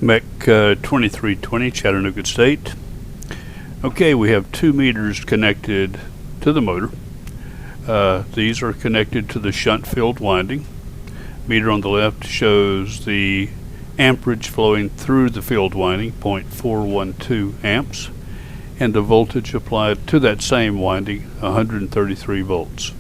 MECH 2320, Chattanooga State. Okay, we have 2 meters connected to the motor. These are connected to the shunt field winding. Meter on the left shows the amperage flowing through the field winding, 0.412 amps, and the voltage applied to that same winding, 133 volts.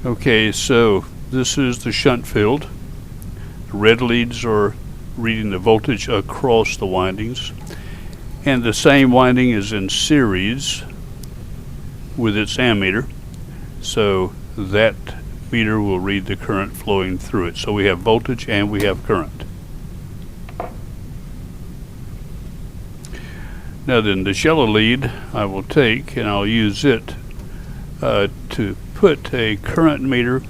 Okay, so this is the shunt field. The red leads are reading the voltage across the windings, and the same winding is in series with its ammeter, so that meter will read the current flowing through it. So we have voltage and we have current. Now then, the yellow lead I will take and I'll use it to put a current meter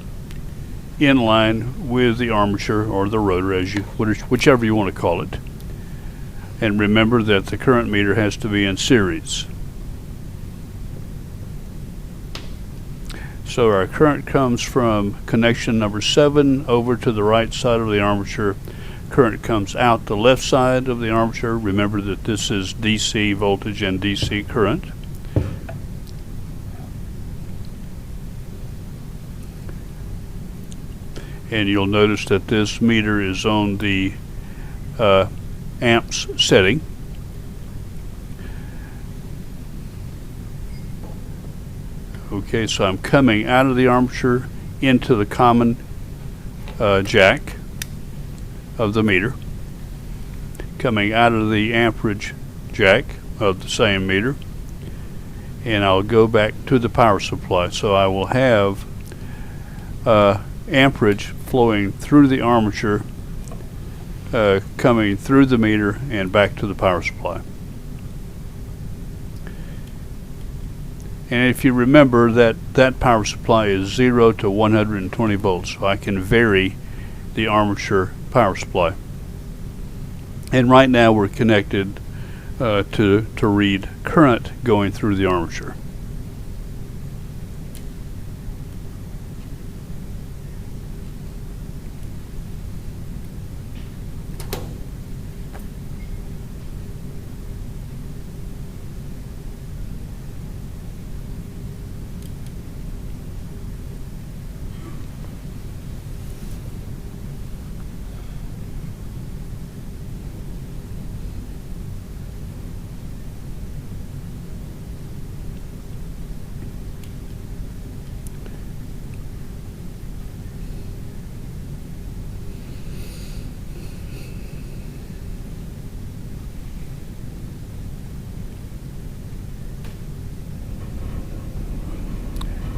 in line with the armature or the rotor, whichever you want to call it. And remember that the current meter has to be in series. So our current comes from connection number 7 over to the right side of the armature. Current comes out the left side of the armature. Remember that this is DC voltage and DC current. And you'll notice that this meter is on the amps setting. Okay, so I'm coming out of the armature into the common jack of the meter, coming out of the amperage jack of the same meter, and I'll go back to the power supply. So I will have amperage flowing through the armature, coming through the meter and back to the power supply. And if you remember that power supply is 0 to 120 volts, so I can vary the armature power supply. And right now we're connected to read current going through the armature.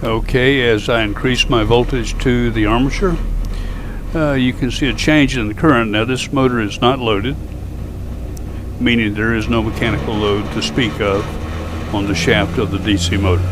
Okay, as I increase my voltage to the armature, you can see a change in the current. Now this motor is not loaded, meaning there is no mechanical load to speak of on the shaft of the DC motor.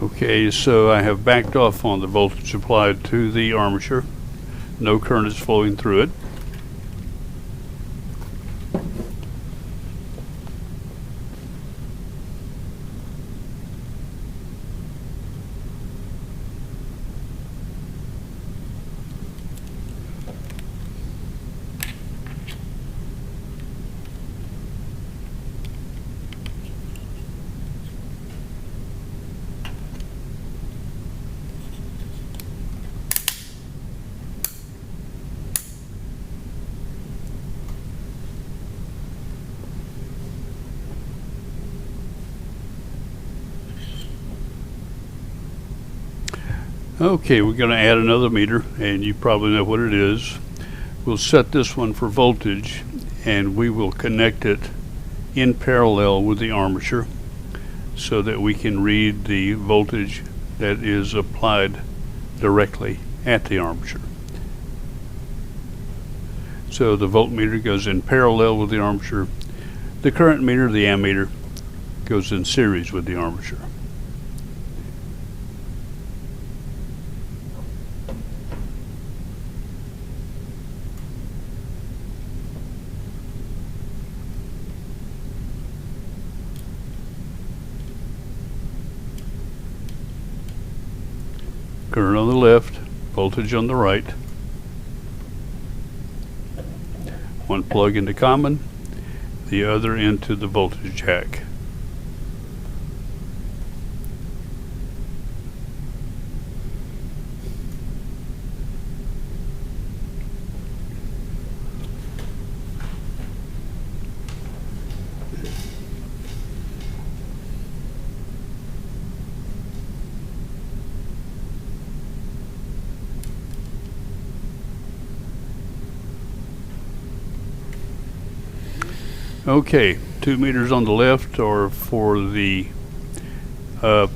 Okay, so I have backed off on the voltage applied to the armature. No current is flowing through it. Okay, we're going to add another meter, and you probably know what it is. We'll set this one for voltage, and we will connect it in parallel with the armature so that we can read the voltage that is applied directly at the armature. So the voltmeter goes in parallel with the armature. The current meter, the ammeter, goes in series with the armature. Current on the left, voltage on the right. One plug into common, the other into the voltage jack. Okay, 2 meters on the left are for the 2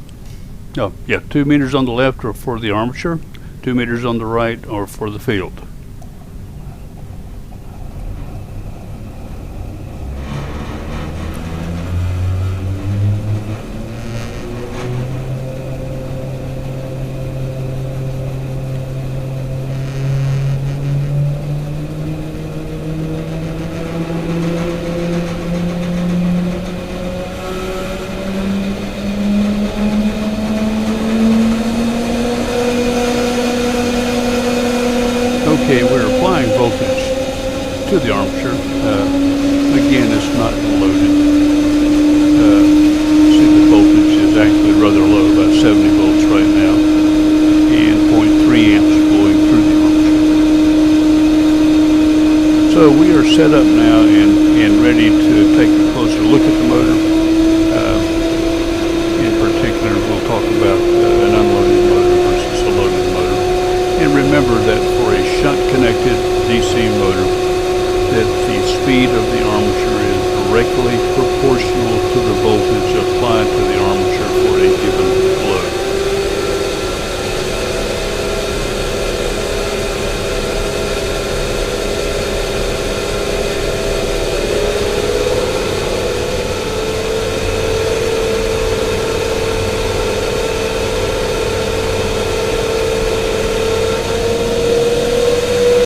meters on the left are for the armature, 2 meters on the right are for the field. Okay, we're applying voltage to the armature. Again, it's not loaded. See, the voltage is actually rather low, about 70 volts right now, and 0.3 amps flowing through the armature. So we are set up now and ready to take a closer look at the motor. In particular, we'll talk about an unloaded motor versus a loaded motor. And remember that for a shunt-connected DC motor, that the speed of the armature is directly proportional to the voltage applied to the armature.